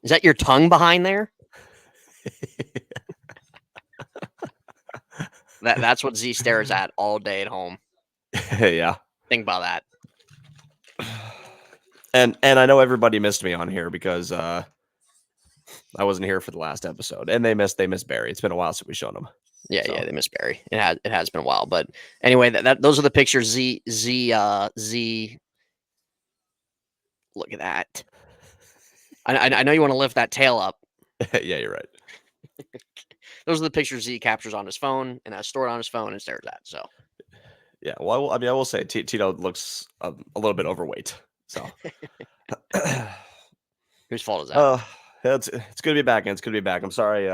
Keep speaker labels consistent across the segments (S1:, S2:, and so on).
S1: Is that your tongue behind there? That's what Z stares at all day at home.
S2: Yeah.
S1: Think about that.
S2: And I know everybody missed me on here because I wasn't here for the last episode, and they missed Barry. It's been a while since we showed them.
S1: Yeah, so. Yeah, they missed Barry. It has been a while, but anyway, those are the pictures. Z. Look at that. I know you want to lift that tail up.
S2: Yeah, you're right.
S1: Those are the pictures Z captures on his phone and has stored on his phone and stares at. So.
S2: Yeah, well, I will say Tito looks a little bit overweight. So.
S1: Whose fault is that?
S2: It's good to be back, and it's good to be back. I'm sorry,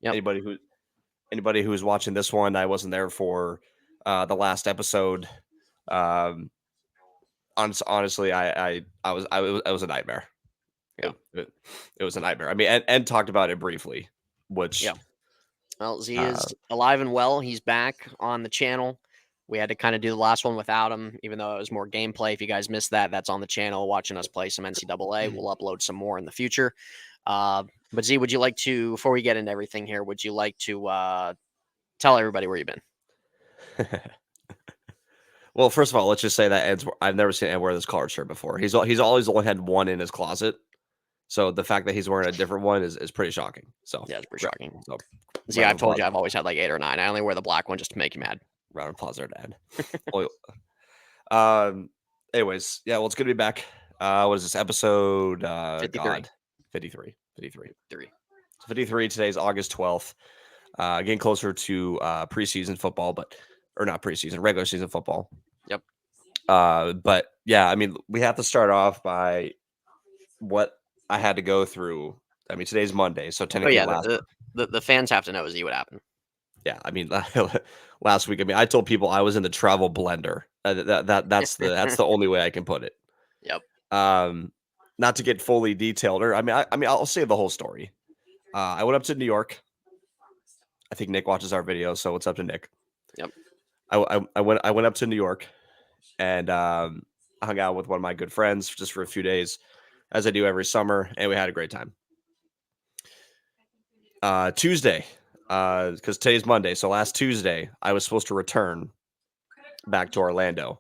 S2: anybody who's watching this one. I wasn't there for the last episode. Honestly, it was a nightmare.
S1: Yeah,
S2: it was a nightmare. I mean, and talked about it briefly, which
S1: well, Z is alive and well. He's back on the channel. We had to kind of do the last one without him, even though it was more gameplay. If you guys missed that, that's on the channel, watching us play some NCAA. We'll upload some more in the future. But Z, would you like to, before we get into everything here, would you like to tell everybody where you've been?
S2: Well, first of all, let's just say that I've never seen Ed wear this collared shirt before. He's always only had one in his closet. So the fact that he's wearing a different one is pretty shocking. So
S1: yeah, it's pretty shocking.
S2: So,
S1: Z, I've told you I've always had like 8 or 9. I only wear the black one just to make you mad.
S2: Round of applause there, Dad. Anyways, yeah, well, it's good to be back. What is this episode?
S1: 53.
S2: 53. 53. Today's August 12th. Getting closer to preseason football, or not preseason, regular season football.
S1: Yep.
S2: But yeah, I mean, we have to start off by what I had to go through. I mean, today's Monday, so technically
S1: the fans have to know what happened.
S2: Yeah, I mean, last week, I mean, I told people I was in the travel blender. That's the only way I can put it.
S1: Yep.
S2: Not to get fully detailed, or I mean, I'll say the whole story. I went up to New York. I think Nick watches our videos, so it's up to Nick.
S1: Yep.
S2: I went up to New York, and I hung out with one of my good friends just for a few days, as I do every summer, and we had a great time. Tuesday. Because today's Monday, so last Tuesday I was supposed to return back to Orlando,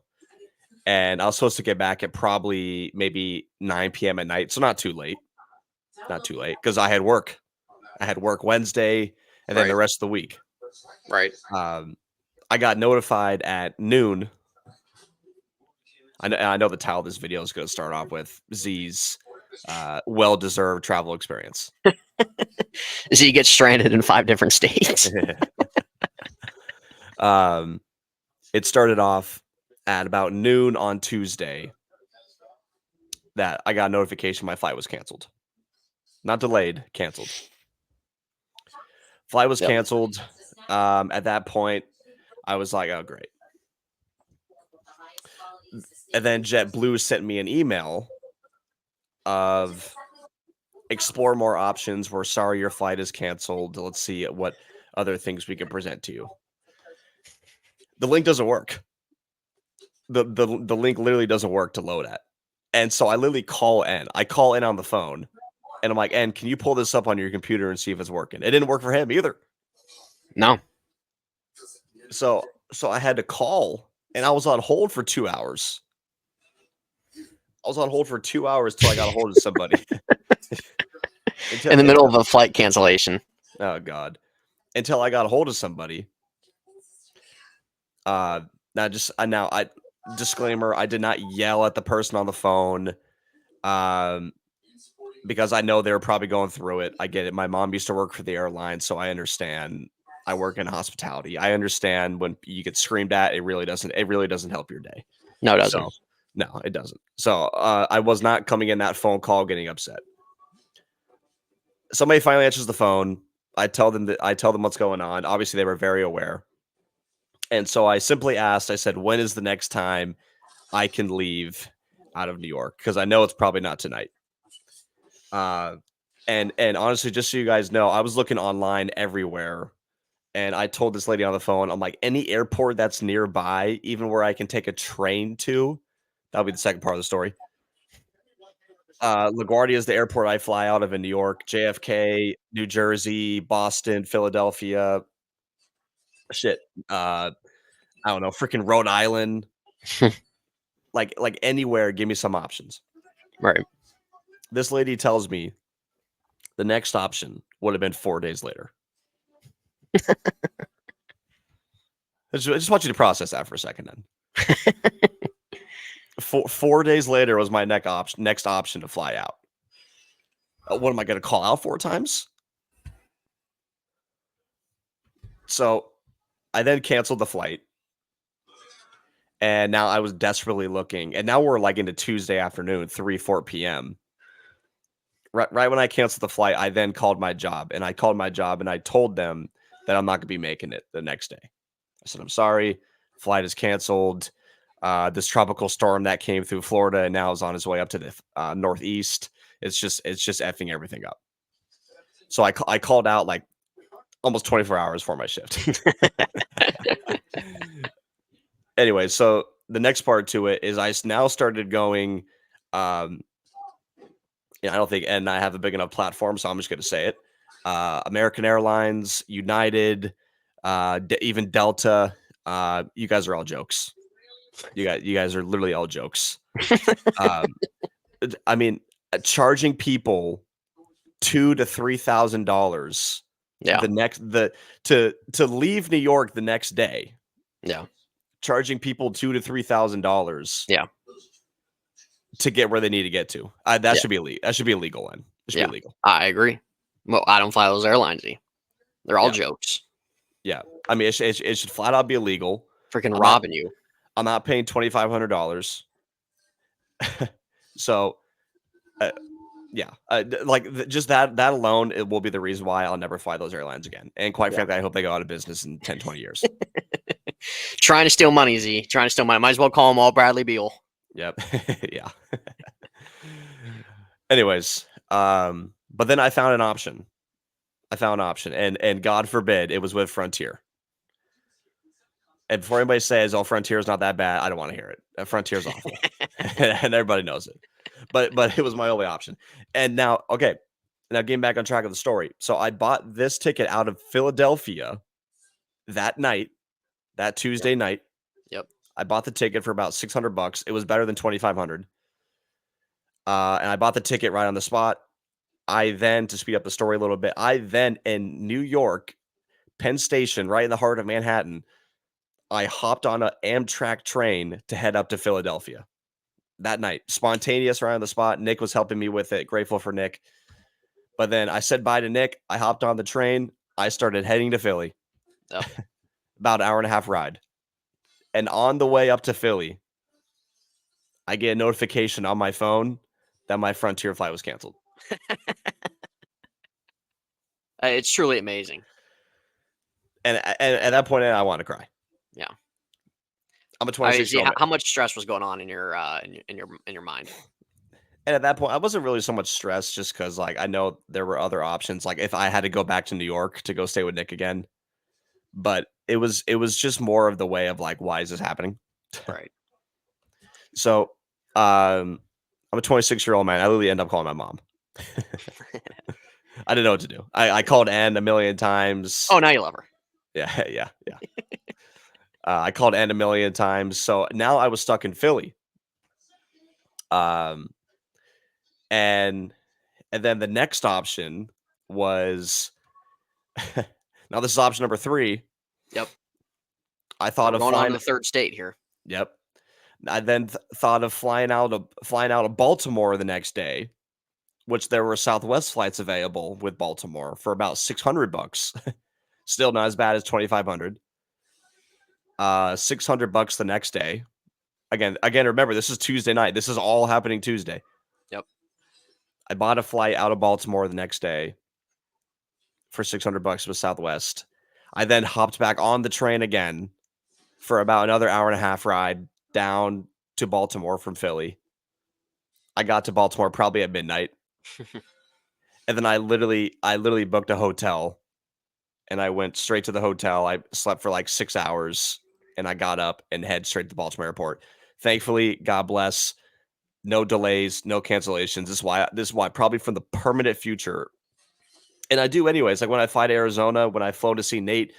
S2: and I was supposed to get back at probably maybe 9 p.m. at night, so not too late, because I had work. I had work Wednesday, and then the rest of the week.
S1: Right.
S2: I got notified at noon. I know the title of this video is going to start off with Z's well-deserved travel experience.
S1: Z gets stranded in 5 different states.
S2: It started off at about noon on Tuesday that I got a notification my flight was canceled. Not delayed, canceled. Flight was canceled. At that point, I was like, oh, great. And then JetBlue sent me an email of explore more options. We're sorry your flight is canceled. Let's see what other things we can present to you. The link doesn't work. The link literally doesn't work to load at. And so I literally call in. I call in on the phone, and I'm like, "And can you pull this up on your computer and see if it's working?" It didn't work for him either.
S1: No.
S2: So I had to call, and I was on hold for 2 hours. I was on hold for 2 hours till I got a hold of somebody.
S1: In the middle of a flight cancellation.
S2: Oh God! Until I got a hold of somebody. Disclaimer: I did not yell at the person on the phone, because I know they were probably going through it. I get it. My mom used to work for the airline, so I understand. I work in hospitality. I understand when you get screamed at. It really doesn't help your day.
S1: No, it doesn't.
S2: No, it doesn't. So I was not coming in that phone call getting upset. Somebody finally answers the phone. I tell them what's going on. Obviously, they were very aware. And so I simply asked, I said, when is the next time I can leave out of New York? Because I know it's probably not tonight. And honestly, just so you guys know, I was looking online everywhere. And I told this lady on the phone, I'm like, any airport that's nearby, even where I can take a train to, that'll be the second part of the story. LaGuardia is the airport I fly out of in New York, JFK, New Jersey, Boston, Philadelphia, shit, I don't know, freaking Rhode Island, like anywhere, give me some options.
S1: Right.
S2: This lady tells me the next option would have been 4 days later. I just want you to process that for a second then. 4 days later was my next option to fly out. What am I going to call out 4 times? So I then canceled the flight. And now I was desperately looking. And now we're like into Tuesday afternoon, 4 p.m. Right when I canceled the flight, I then called my job. And I called my job and I told them that I'm not going to be making it the next day. I said, I'm sorry. Flight is canceled. This tropical storm that came through Florida and now is on its way up to the northeast. It's just effing everything up. So I called out like almost 24 hours for my shift. Anyway, so the next part to it is I now started going. I don't think, and I have a big enough platform, so I'm just going to say it. American Airlines, United, even Delta. You guys are all jokes. You guys are literally all jokes. I mean, charging people $2,000 to $3,000.
S1: Yeah.
S2: To leave New York the next day.
S1: Yeah.
S2: Charging people $2,000 to $3,000.
S1: Yeah.
S2: To get where they need to get to. That should be illegal. That should be illegal. Then it should be illegal.
S1: I agree. Well, I don't fly those airlines. They're all jokes.
S2: Yeah, I mean, it should flat out be illegal.
S1: Freaking robbing you.
S2: I'm not paying $2,500. So, just that alone, it will be the reason why I'll never fly those airlines again. And quite frankly, I hope they go out of business in 10, 20 years.
S1: Trying to steal money, Z. Trying to steal money. Might as well call them all Bradley Beal.
S2: Yep. Yeah. Anyways, but then I found an option. And God forbid it was with Frontier. And before anybody says, "Oh, Frontier is not that bad," I don't want to hear it. Frontier is awful, and everybody knows it. But it was my only option. And now, okay, now getting back on track of the story. So I bought this ticket out of Philadelphia that night, that Tuesday night.
S1: Yep.
S2: I bought the ticket for about $600. It was better than $2,500. And I bought the ticket right on the spot. I then, to speed up the story a little bit, in New York, Penn Station, right in the heart of Manhattan, I hopped on an Amtrak train to head up to Philadelphia that night. Spontaneous, right on the spot. Nick was helping me with it. Grateful for Nick. But then I said bye to Nick. I hopped on the train. I started heading to Philly.
S1: Yep.
S2: About an hour and a half ride. And on the way up to Philly, I get a notification on my phone that my Frontier flight was canceled.
S1: It's truly amazing.
S2: And at that point, I want to cry.
S1: Yeah.
S2: I'm a 26-year-old.
S1: How much stress was going on in your mind?
S2: And at that point, I wasn't really so much stressed, just because like I know there were other options. Like if I had to go back to New York to go stay with Nick again, but it was just more of the way of like, why is this happening?
S1: Right.
S2: So, I'm a 26-year-old man. I literally end up calling my mom. I didn't know what to do. I called Ann a million times.
S1: Oh, now you love her.
S2: Yeah. I called Ann a million times. So now I was stuck in Philly. And then the next option was now this is option number 3.
S1: Yep.
S2: I thought of
S1: going
S2: flying
S1: on to the third state here.
S2: Yep. I then thought of flying out of Baltimore the next day, which there were Southwest flights available with Baltimore for about $600. Still not as bad as $2,500. $600 the next day. Again, remember, this is Tuesday night. This is all happening Tuesday.
S1: Yep.
S2: I bought a flight out of Baltimore the next day for $600 with Southwest. I then hopped back on the train again for about another hour and a half ride down to Baltimore from Philly. I got to Baltimore probably at midnight. And then I literally booked a hotel and I went straight to the hotel. I slept for like 6 hours and I got up and head straight to the Baltimore airport. Thankfully, God bless, no delays, no cancellations. This is why probably for the permanent future. And I do anyways. Like when I fly to Arizona, when I flow to see Nate,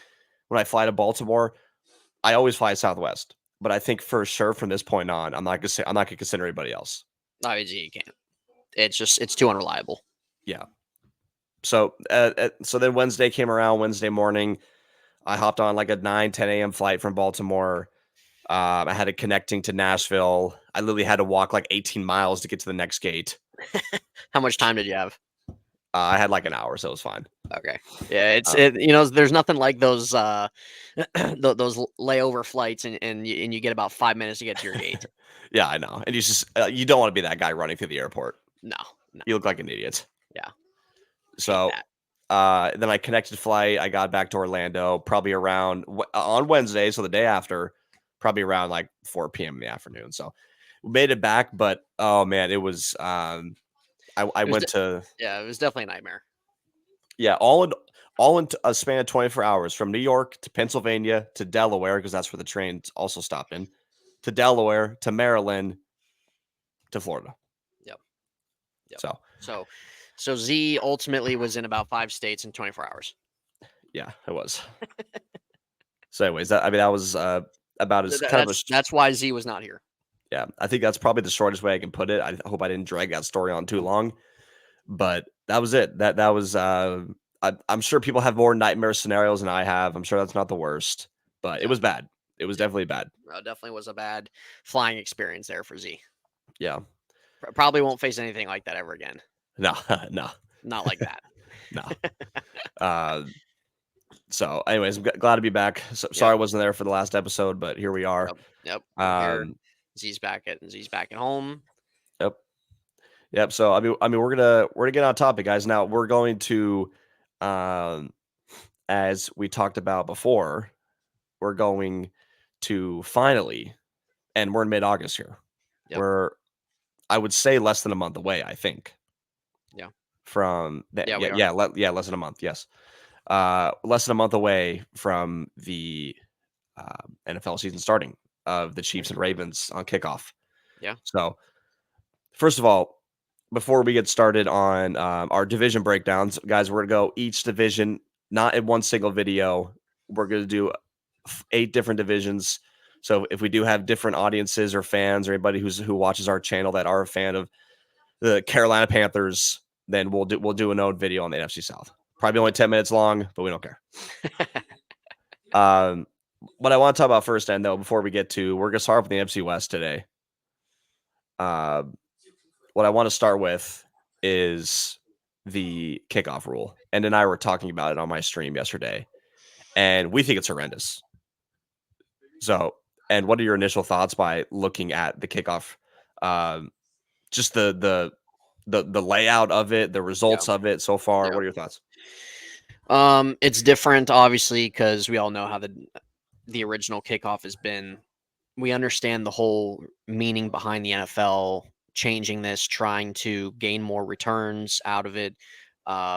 S2: when I fly to Baltimore, I always fly Southwest. But I think for sure from this point on, I'm not gonna consider anybody else.
S1: Obviously, you can't. It's too unreliable.
S2: Yeah. So so then Wednesday came around. Wednesday morning, I hopped on like a 9-10 a.m. flight from Baltimore. I had it connecting to Nashville. I literally had to walk like 18 miles to get to the next gate.
S1: How much time did you have?
S2: I had like an hour, so it was fine.
S1: Okay. Yeah,
S2: Um,
S1: there's nothing like those those layover flights and you get about 5 minutes to get to your gate.
S2: yeah, I know. And you don't want to be that guy running through the airport.
S1: No, no.
S2: You look like an idiot.
S1: Yeah. Hate
S2: So
S1: that.
S2: then I connected flight. I got back to Orlando probably around on Wednesday, so the day after, probably around like 4 p.m. in the afternoon. So we made it back, but oh man, it was I
S1: It was
S2: went to
S1: yeah, it was definitely a nightmare.
S2: yeah, all in a span of 24 hours from New York to Pennsylvania to Delaware, because that's where the train also stopped in, to Delaware to Maryland to Florida.
S1: Yep. Yep.
S2: So
S1: So Z ultimately was in about 5 states in 24 hours.
S2: yeah, it was. So anyways, that was about as kind of a
S1: That's why Z was not here.
S2: yeah, I think that's probably the shortest way I can put it. I hope I didn't drag that story on too long, but that was it. That was I'm sure people have more nightmare scenarios than I have. I'm sure that's not the worst, but it
S1: Yeah.
S2: was bad. It was definitely bad.
S1: Definitely was a bad flying experience there for Z.
S2: Yeah.
S1: Probably won't face anything like that ever again.
S2: No, no,
S1: Not like that.
S2: no. Uh, so anyways, I'm glad to be back. So,
S1: Yep.
S2: sorry I wasn't there for the last episode, but here we are.
S1: Yep. We're here.
S2: Um,
S1: Z's back at home.
S2: yep. Yep. So I mean, we're gonna get on topic, guys. Now we're going to, um, as we talked about before, we're going to finally, and we're in mid-August here.
S1: Yep.
S2: We're, I would say, less than a month away. I think
S1: Yeah.
S2: from that.
S1: Yeah, we are.
S2: Yeah, less than a month. Yes. Less than a month away from the NFL season starting of the Chiefs and Ravens on kickoff.
S1: Yeah.
S2: So, first of all, before we get started on our division breakdowns, guys, we're going to go each division, not in one single video. We're going to do 8 different divisions. So, if we do have different audiences or fans or anybody who watches our channel that are a fan of the Carolina Panthers, then we'll do a note video on the NFC South. Probably only 10 minutes long, but we don't care. What I want to talk about first, and though, before we get to, we're going to start with the NFC West today. What I want to start with is the kickoff rule. And I were talking about it on my stream yesterday, and we think it's horrendous. So, and what are your initial thoughts by looking at the kickoff? Just the layout of it, the results of it so far.
S1: Yeah.
S2: What are your thoughts?
S1: It's different, obviously, because we all know how the original kickoff has been. We understand the whole meaning behind the NFL changing this, trying to gain more returns out of it,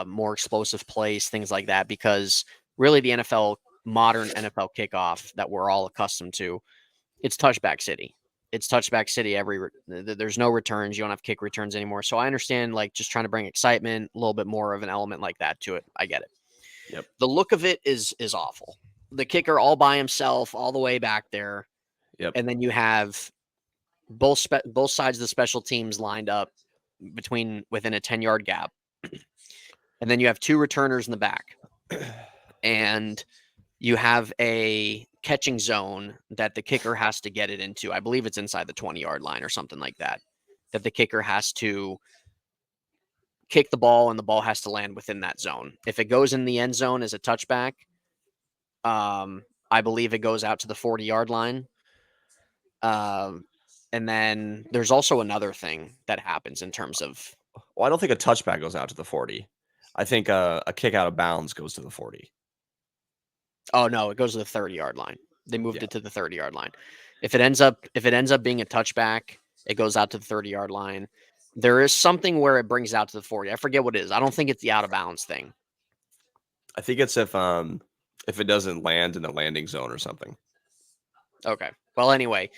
S1: more explosive plays, things like that. Because really, the modern NFL kickoff that we're all accustomed to, it's touchback city. It's touchback city. There's no returns. You don't have kick returns anymore. So I understand, like, just trying to bring excitement, a little bit more of an element like that to it. I get it.
S2: Yep.
S1: The look of it is awful. The kicker all by himself, all the way back there.
S2: Yep.
S1: And then you have both sides of the special teams lined up within a 10-yard gap. And then you have 2 returners in the back. And you have a catching zone that the kicker has to get it into. I believe it's inside the 20-yard line or something like that. That the kicker has to kick the ball and the ball has to land within that zone. If it goes in the end zone as a touchback, I believe it goes out to the 40-yard line. And then there's also another thing that happens in terms of.
S2: Well, I don't think a touchback goes out to the 40. I think a kick out of bounds goes to the 40.
S1: Oh no, it goes to the 30-yard line. They moved it to the 30-yard line. If it ends up being a touchback, it goes out to the 30-yard line. There is something where it brings it out to the 40. I forget what it is. I don't think it's the out of bounds thing.
S2: I think it's if it doesn't land in the landing zone or something.
S1: Okay. Well, anyway,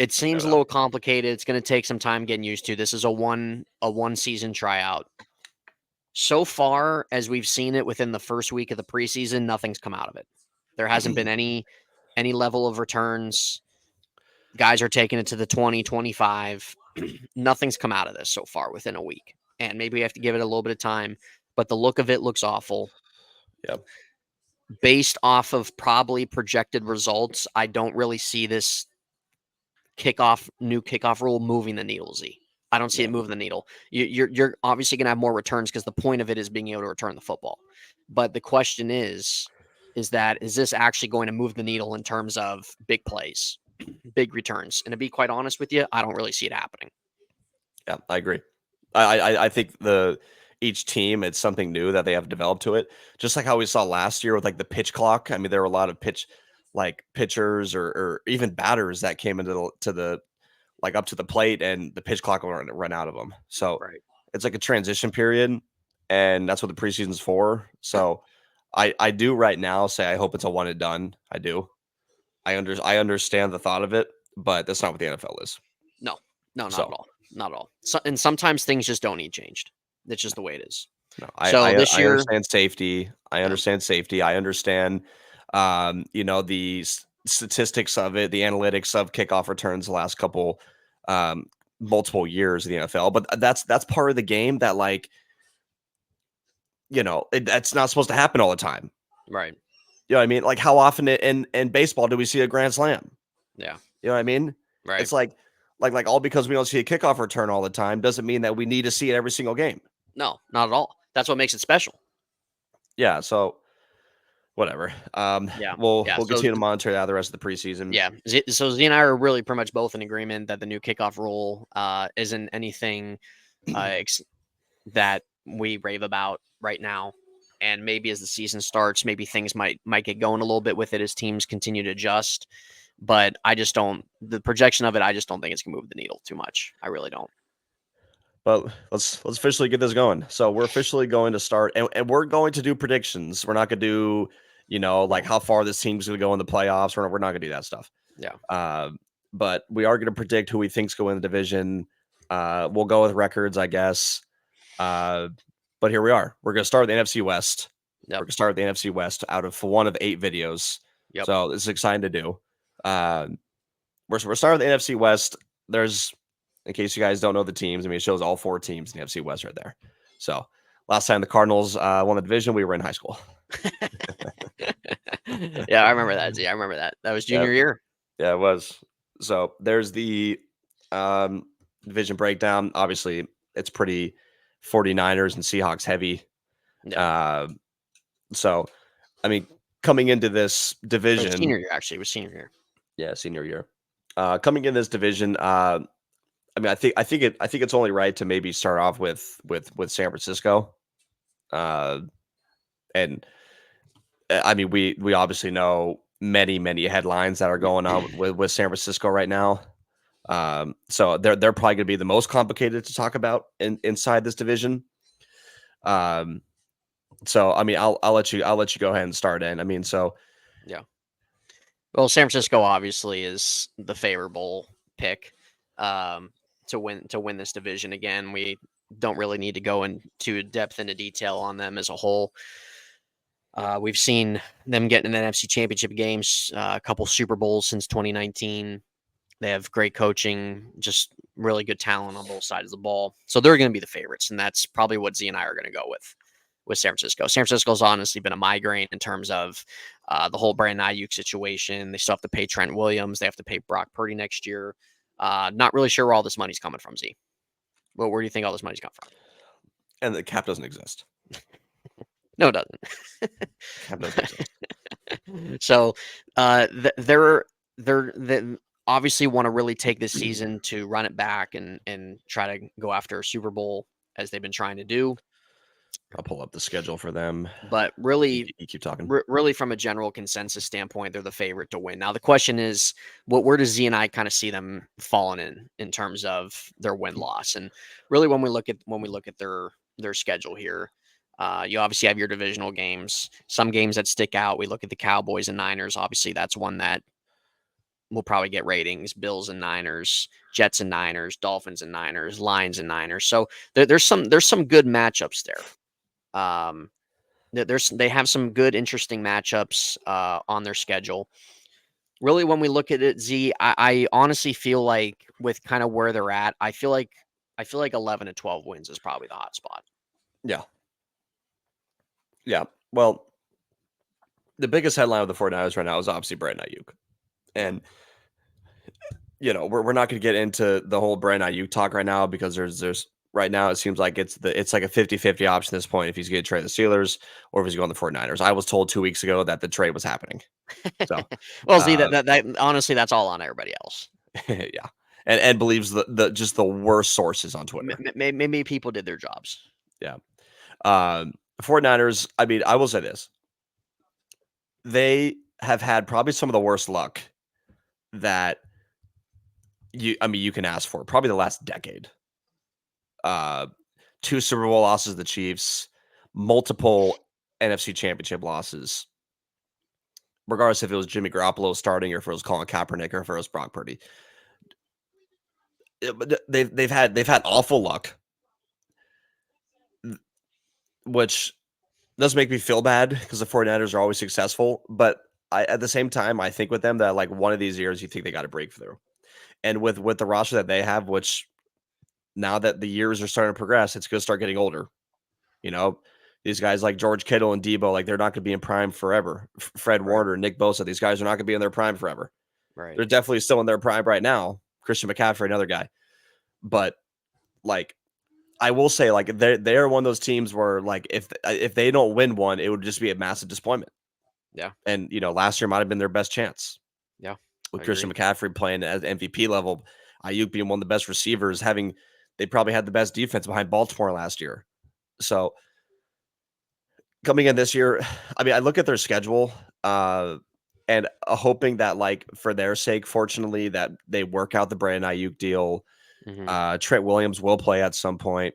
S1: It seems a little complicated. It's going to take some time getting used to. This is a one season tryout. So far as we've seen it within the first week of the preseason, nothing's come out of it. There hasn't been any level of returns. Guys are taking it to the 20, 25. Nothing's come out of this so far within a week. And maybe we have to give it a little bit of time, but the look of it looks awful.
S2: Yep.
S1: Based off of probably projected results, I don't really see this new kickoff rule moving the needle, Z. I don't see it moving the needle. You're obviously going to have more returns because the point of it is being able to return the football. But the question is this actually going to move the needle in terms of big plays, big returns? And to be quite honest with you, I don't really see it happening.
S2: Yeah, I agree. I think each team, it's something new that they have developed to it. Just like how we saw last year with like the pitch clock. I mean, there were a lot of pitchers or even batters that came into the like up to the plate, and the pitch clock will run out of them. So it's like a transition period, and that's what the preseason's for. So I do right now say I hope it's a one and done. I do. I understand the thought of it, but that's not what the NFL is.
S1: No, not at all. Not at all. So, and sometimes things just don't need changed. That's just the way it is.
S2: No,
S1: this year,
S2: I understand safety. I understand safety. I understand, the statistics of it, the analytics of kickoff returns the last couple, multiple years of the NFL. But that's part of the game that, like, that's not supposed to happen all the time.
S1: Right.
S2: You know what I mean? Like, how often in baseball do we see a grand slam?
S1: Yeah.
S2: You know what I mean?
S1: Right.
S2: It's like all because we don't see a kickoff return all the time doesn't mean that we need to see it every single game.
S1: No, not at all. That's what makes it special.
S2: Yeah. So whatever. We'll continue to monitor that the rest of the preseason.
S1: Yeah. So Z and I are really pretty much both in agreement that the new kickoff rule isn't anything that we rave about right now. And maybe as the season starts, maybe things might get going a little bit with it as teams continue to adjust. But I just don't. The projection of it, I just don't think it's gonna move the needle too much. I really don't.
S2: But let's officially get this going. So we're officially going to start, and we're going to do predictions. We're not going to do, like how far this team's going to go in the playoffs. We're not going to do that stuff.
S1: Yeah.
S2: But we are going to predict who we think's go in the division. We'll go with records, I guess. But here we are. We're going to start with the NFC West.
S1: Yep.
S2: We're going to start with the NFC West out of one of 8 videos.
S1: Yep.
S2: So this is exciting to do. We're starting with the NFC West. There's, in case you guys don't know the teams, I mean, it shows all 4 teams in the NFC West right there. So last time the Cardinals won the division, we were in high school.
S1: Yeah, I remember that, Z. I remember that. That was junior year.
S2: Yeah, it was. So there's the division breakdown. Obviously, it's pretty 49ers and Seahawks heavy.
S1: Yeah.
S2: So, I mean, coming into this division,
S1: senior year, actually, it was senior year.
S2: Yeah, senior year. Coming in this division, I mean, I think it's only right to maybe start off with San Francisco, and I mean, we obviously know many headlines that are going on with San Francisco right now. So they're probably going to be the most complicated to talk about inside this division. So I mean, I'll let you go ahead and start in. I mean, so
S1: yeah. Well, San Francisco obviously is the favorable pick to win this division. Again, we don't really need to go into depth into detail on them as a whole. We've seen them get in the NFC Championship games, a couple Super Bowls since 2019. They have great coaching, just really good talent on both sides of the ball. So they're going to be the favorites, and that's probably what Z and I are going to go with San Francisco. San Francisco's honestly been a migraine in terms of the whole Brandon Ayuk situation. They still have to pay Trent Williams. They have to pay Brock Purdy next year. Not really sure where all this money's coming from, Z. But where do you think all this money's coming from?
S2: And the cap doesn't exist.
S1: No, it doesn't.
S2: Cap doesn't exist.
S1: So they're obviously want to really take this season to run it back and try to go after a Super Bowl as they've been trying to do.
S2: I'll pull up the schedule for them.
S1: But really,
S2: you keep talking.
S1: Really, from a general consensus standpoint, they're the favorite to win. Now, the question is, where does Z and I kind of see them falling in terms of their win loss? And really, when we look at their schedule here, you obviously have your divisional games. Some games that stick out. We look at the Cowboys and Niners. Obviously, that's one that we'll probably get ratings. Bills and Niners, Jets and Niners, Dolphins and Niners, Lions and Niners. So there's some good matchups there. They have some good, interesting matchups on their schedule. Really, when we look at it, I honestly feel like with kind of where they're at, I feel like 11 to 12 wins is probably the hot spot.
S2: Yeah. Yeah. Well, the biggest headline of the 49ers right now is obviously Brandon Ayuk. And, we're not going to get into the whole Brandon Ayuk talk right now because there's right now it seems like it's like a 50-50 option at this point if he's going to trade the Steelers or if he's going to the 49ers. I was told 2 weeks ago that the trade was happening. So,
S1: well, see, that honestly, that's all on everybody else.
S2: Yeah. And believes the just the worst sources on Twitter.
S1: Maybe people did their jobs.
S2: Yeah. 49ers, I mean, I will say this. They have had probably some of the worst luck that you can ask for, probably the last decade. 2 Super Bowl losses to the Chiefs, multiple NFC Championship losses. Regardless if it was Jimmy Garoppolo starting or if it was Colin Kaepernick or if it was Brock Purdy. They've had awful luck, which does make me feel bad because the 49ers are always successful. But at the same time, I think with them that like one of these years you think they got to break through. And with the roster that they have, which now that the years are starting to progress, it's going to start getting older. These guys like George Kittle and Debo, like they're not going to be in prime forever. Fred Warner, Nick Bosa, these guys are not going to be in their prime forever.
S1: Right.
S2: They're definitely still in their prime right now. Christian McCaffrey, another guy. But like, I will say, like they're one of those teams where like if they don't win one, it would just be a massive disappointment.
S1: Yeah.
S2: And last year might have been their best chance.
S1: Yeah.
S2: With Christian McCaffrey playing at MVP level, Ayuk being one of the best receivers, they probably had the best defense behind Baltimore last year. So coming in this year, I mean, I look at their schedule and hoping that like for their sake, fortunately, that they work out the Brandon Ayuk deal.
S1: Mm-hmm.
S2: Trent Williams will play at some point.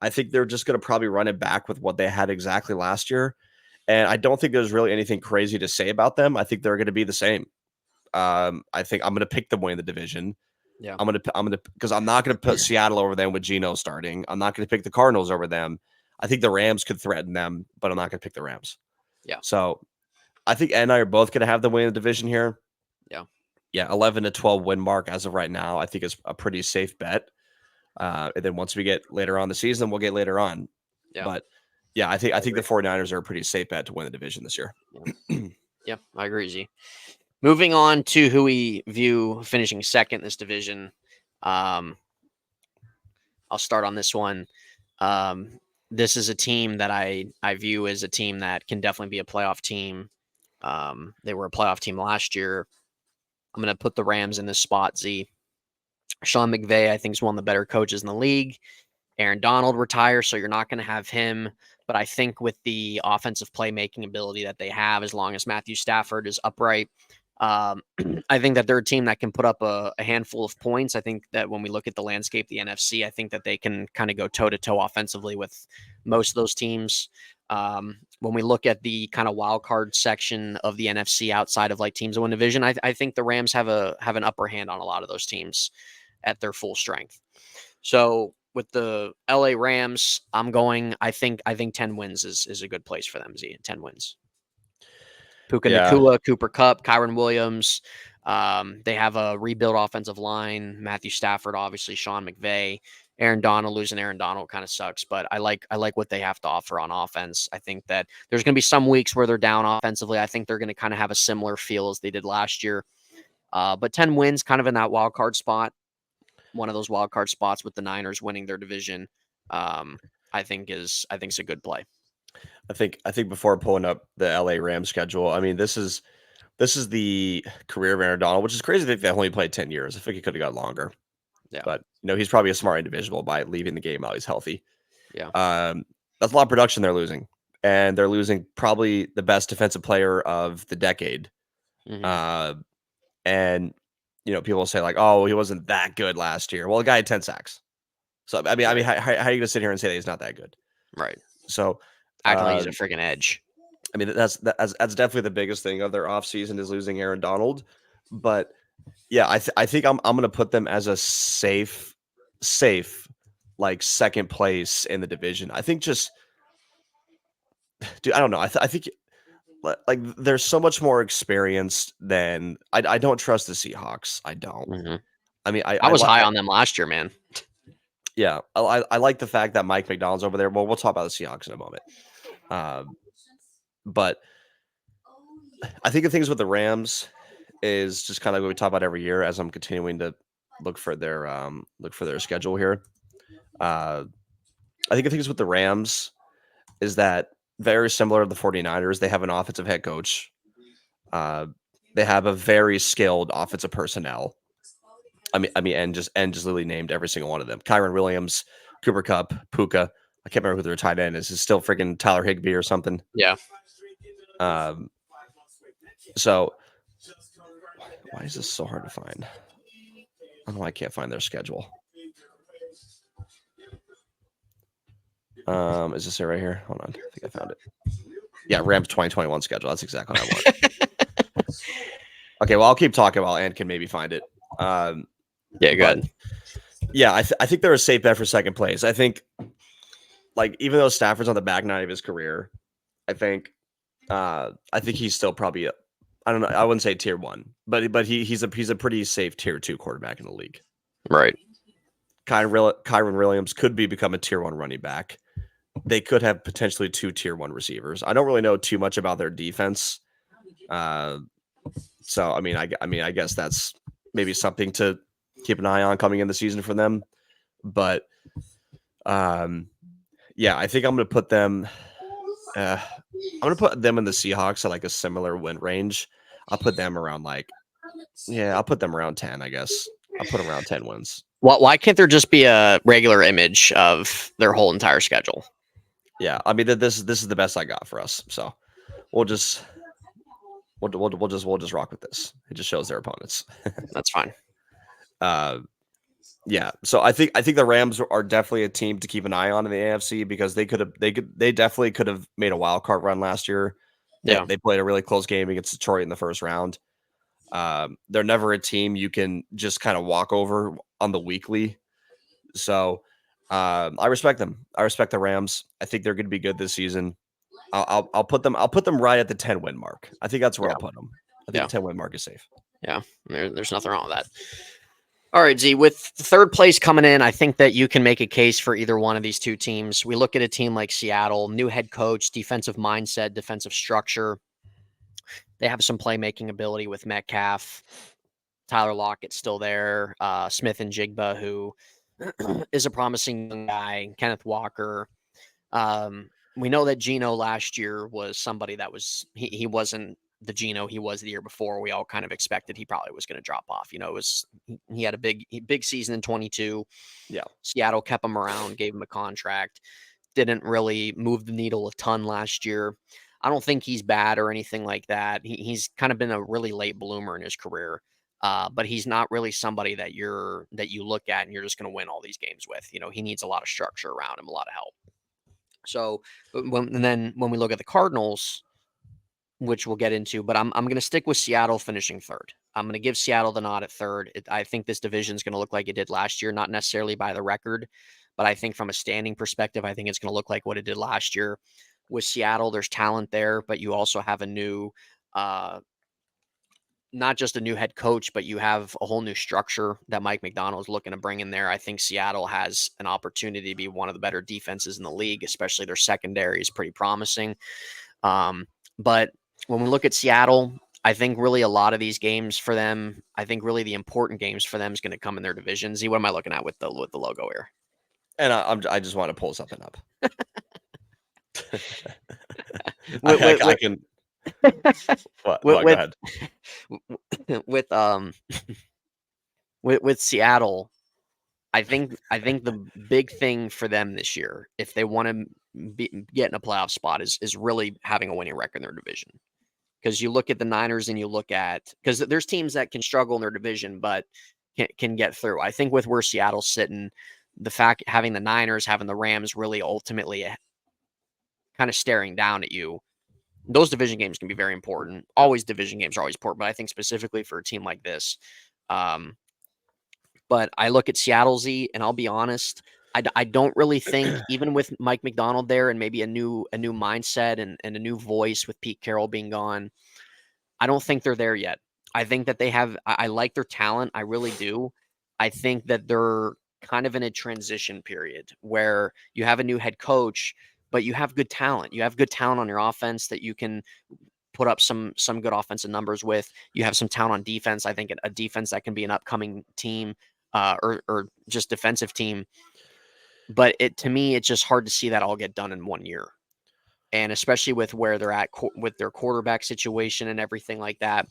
S2: I think they're just going to probably run it back with what they had exactly last year. And I don't think there's really anything crazy to say about them. I think they're going to be the same. I think I'm going to pick them winning the division.
S1: Yeah.
S2: Because I'm not going to put Seattle over them with Geno starting. I'm not going to pick the Cardinals over them. I think the Rams could threaten them, but I'm not going to pick the Rams.
S1: Yeah.
S2: So I think Ed and I are both going to have them win the division here.
S1: Yeah.
S2: Yeah. 11 to 12 win mark as of right now, I think is a pretty safe bet. And then once we get later on the season, we'll get later on. Yeah. But yeah, I think the 49ers are a pretty safe bet to win the division this year.
S1: Yeah, I agree, Z. Moving on to who we view finishing second in this division. I'll start on this one. This is a team that I view as a team that can definitely be a playoff team. They were a playoff team last year. I'm going to put the Rams in this spot, Z. Sean McVay, I think, is one of the better coaches in the league. Aaron Donald retires, so you're not going to have him. But I think with the offensive playmaking ability that they have, as long as Matthew Stafford is upright, I think that they're a team that can put up a handful of points. I think that when we look at the landscape, the NFC, I think that they can kind of go toe-to-toe offensively with most of those teams. When we look at the kind of wild card section of the NFC outside of like teams that win division, I think the Rams have an upper hand on a lot of those teams at their full strength. So with the LA Rams, I think 10 wins is a good place for them, Z. 10 wins. Puka Nacua, Cooper Kupp, Kyron Williams. They have a rebuilt offensive line. Matthew Stafford, obviously, Sean McVay. Aaron Donald, losing Aaron Donald kind of sucks, but I like what they have to offer on offense. I think that there's going to be some weeks where they're down offensively. I think they're going to kind of have a similar feel as they did last year. But 10 wins, kind of in that wild card spot. One of those wild card spots with the Niners winning their division, I think is a good play.
S2: I think before pulling up the LA Rams schedule, I mean, this is the career of Aaron Donald, which is crazy that they only played 10 years. I think he could have got longer.
S1: Yeah.
S2: But he's probably a smart individual by leaving the game while he's healthy.
S1: Yeah.
S2: That's a lot of production they're losing. And they're losing probably the best defensive player of the decade.
S1: Mm-hmm.
S2: And people say like, oh, he wasn't that good last year. Well, the guy had 10 sacks. So I mean, how are you going to sit here and say that he's not that good?
S1: Right.
S2: So
S1: acting like he's a freaking edge.
S2: I mean, that's definitely the biggest thing of their offseason is losing Aaron Donald. But Yeah, I think I'm gonna put them as a safe like second place in the division. I think just dude, I don't know. I think like they're so much more experienced than I don't trust the Seahawks. I don't.
S1: Mhm.
S2: I mean,
S1: I was high on them last year, man.
S2: yeah, I like the fact that Mike McDonald's over there. Well, we'll talk about the Seahawks in a moment. But I think the things with the Rams is just kind of what we talk about every year as I'm continuing to look for their schedule here. Uh, I think the things with the Rams is that very similar to the 49ers, they have an offensive head coach. Uh, they have a very skilled offensive personnel. And just literally named every single one of them. Kyron Williams, Cooper Kupp, Puka. I can't remember who their tight end is. It's still freaking Tyler Higbee or something.
S1: Yeah.
S2: So why is this so hard to find? I don't know why I can't find their schedule. Is this it right here? Hold on. I think I found it. Yeah, Rams 2021 schedule. That's exactly what I want. Okay, well, I'll keep talking while Ann can maybe find it.
S1: Yeah, good.
S2: Yeah, I think they're a safe bet for second place. I think, like, even though Stafford's on the back nine of his career, I think he's still probably I don't know. I wouldn't say tier one, but he's a pretty safe tier two quarterback in the league.
S1: Right.
S2: Kyron Williams could become a tier one running back. They could have potentially 2 tier one receivers. I don't really know too much about their defense. So I guess that's maybe something to keep an eye on coming in the season for them. But yeah, I think I'm gonna put them in the Seahawks at like a similar win range. I'll put them around I'll put them around 10, I guess. I'll put around 10 wins.
S1: Why can't there just be a regular image of their whole entire schedule?
S2: Yeah, I mean this is the best I got for us. So we'll just rock with this. It just shows their opponents.
S1: That's fine.
S2: Yeah. So I think the Rams are definitely a team to keep an eye on in the AFC because they definitely could have made a wild card run last year.
S1: Yeah.
S2: They played a really close game against Detroit in the first round. They're never a team you can just kind of walk over on the weekly. So I respect them. I respect the Rams. I think they're going to be good this season. I'll put them right at the 10 win mark. I think that's where I'll put them. I think the 10 win mark is safe.
S1: Yeah, there's nothing wrong with that. All right, Z, with third place coming in, I think that you can make a case for either one of these two teams. We look at a team like Seattle, new head coach, defensive mindset, defensive structure. They have some playmaking ability with Metcalf. Tyler Lockett's still there. Smith and Jigba, who is a promising young guy. Kenneth Walker. We know that Geno last year was somebody that he wasn't the Geno he was the year before. We all kind of expected he probably was going to drop off. You know, he had a big season in 22.
S2: Yeah.
S1: Seattle kept him around, gave him a contract. Didn't really move the needle a ton last year. I don't think he's bad or anything like that. He's kind of been a really late bloomer in his career. But he's not really somebody that you look at and you're just going to win all these games with. You know, he needs a lot of structure around him, a lot of help. So when we look at the Cardinals, which we'll get into, but I'm going to stick with Seattle finishing third. I'm going to give Seattle the nod at third. I think this division is going to look like it did last year, not necessarily by the record, but I think from a standing perspective, I think it's going to look like what it did last year. With Seattle, there's talent there, but you also have a new, not just a new head coach, but you have a whole new structure that Mike McDonald is looking to bring in there. I think Seattle has an opportunity to be one of the better defenses in the league, especially their secondary is pretty promising. But when we look at Seattle, I think really a lot of these games for them, I think really the important games for them is going to come in their division. Z, what am I looking at with the logo here?
S2: And I just want to pull something up.
S1: I
S2: can. What? Go ahead.
S1: With Seattle, I think the big thing for them this year, if they want to get in a playoff spot, is really having a winning record in their division. Because you look at the Niners and you look at because there's teams that can struggle in their division but can get through. I think with where Seattle's sitting, the fact having the Niners, having the Rams really ultimately kind of staring down at you, those division games can be very important. Always division games are always important, but I think specifically for a team like this. But I look at Seattle Z, and I'll be honest, I don't really think, even with Mike McDonald there and maybe a new mindset and a new voice with Pete Carroll being gone, I don't think they're there yet. I think that they have. I like their talent. I really do. I think that they're kind of in a transition period where you have a new head coach, but you have good talent. You have good talent on your offense that you can put up some good offensive numbers with. You have some talent on defense. I think a defense that can be an upcoming team, or just defensive team. But to me, it's just hard to see that all get done in 1 year, and especially with where they're at with their quarterback situation and everything like that.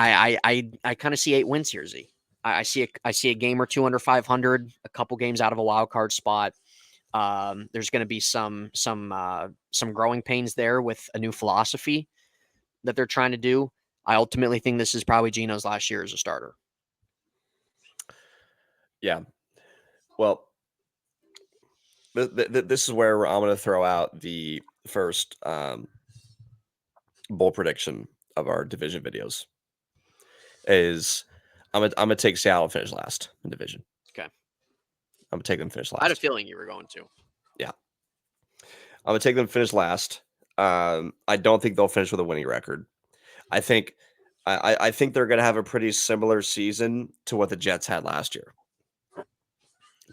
S1: I kind of see 8 wins here, Z. I see a game or two under 500, a couple games out of a wild card spot. There's going to be some growing pains there with a new philosophy that they're trying to do. I ultimately think this is probably Gino's last year as a starter.
S2: Yeah. Well, this is where I'm going to throw out the first bold prediction of our division videos. Is I'm gonna take Seattle finish last in division.
S1: Okay.
S2: I'm gonna take them finish last.
S1: I had a feeling you were going to.
S2: Yeah. I'm gonna take them finish last. I don't think they'll finish with a winning record. I think they're gonna have a pretty similar season to what the Jets had last year.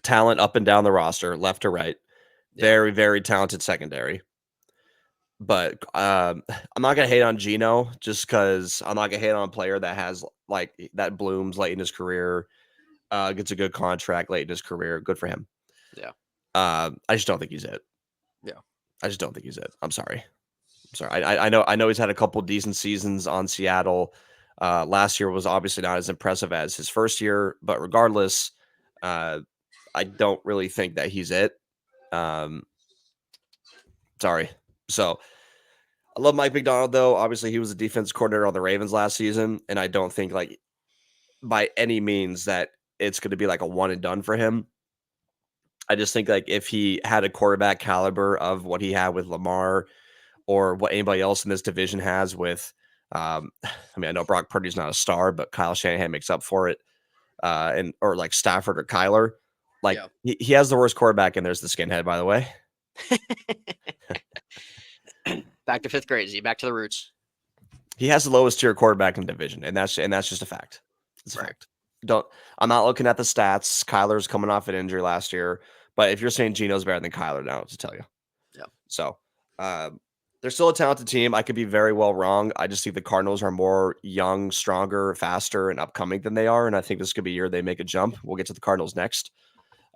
S2: Talent up and down the roster, left to right. Very, very talented secondary. But I'm not gonna hate on Gino just because I'm not gonna hate on a player that has that blooms late in his career, gets a good contract late in his career. Good for him.
S1: Yeah.
S2: I just don't think he's it.
S1: Yeah.
S2: I just don't think he's it. I'm sorry. I know he's had a couple decent seasons on Seattle. Last year was obviously not as impressive as his first year, but regardless, I don't really think that he's it. Sorry. So I love Mike McDonald, though. Obviously, he was a defense coordinator on the Ravens last season, and I don't think by any means that it's going to be like a one and done for him. I just think if he had a quarterback caliber of what he had with Lamar or what anybody else in this division has with, I know Brock Purdy's not a star, but Kyle Shanahan makes up for it, or like Stafford or Kyler. He has the worst quarterback, and there's the skinhead, by the way.
S1: Back to fifth grade, Z. Back to the roots.
S2: He has the lowest tier quarterback in the division, and that's just a fact. It's a fact. I'm not looking at the stats. Kyler's coming off an injury last year, but if you're saying Gino's better than Kyler, now to tell you.
S1: Yeah.
S2: So, they're still a talented team. I could be very well wrong. I just think the Cardinals are more young, stronger, faster, and upcoming than they are, and I think this could be a year they make a jump. We'll get to the Cardinals next.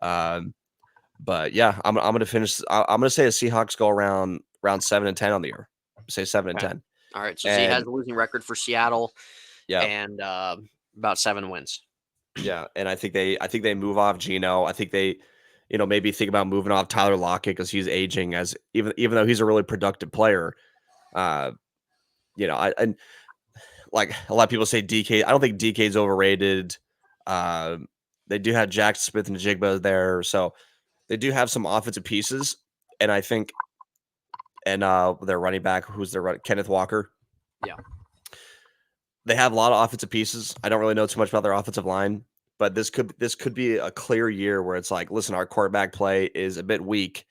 S2: But yeah, I'm going to finish. I'm going to say the Seahawks go around 7-10 on the year. Say 7-10.
S1: All right. So Z has the losing record for Seattle.
S2: Yeah.
S1: And about 7 wins.
S2: Yeah, and I think they move off Gino. I think they, maybe think about moving off Tyler Lockett because he's aging as even though he's a really productive player. And like a lot of people say DK. I don't think DK's overrated. They do have Jack Smith and Jigba there, so they do have some offensive pieces, and I think, and their running back, who's Kenneth Walker.
S1: Yeah.
S2: They have a lot of offensive pieces. I don't really know too much about their offensive line, but this could be a clear year where it's like, listen, our quarterback play is a bit weak.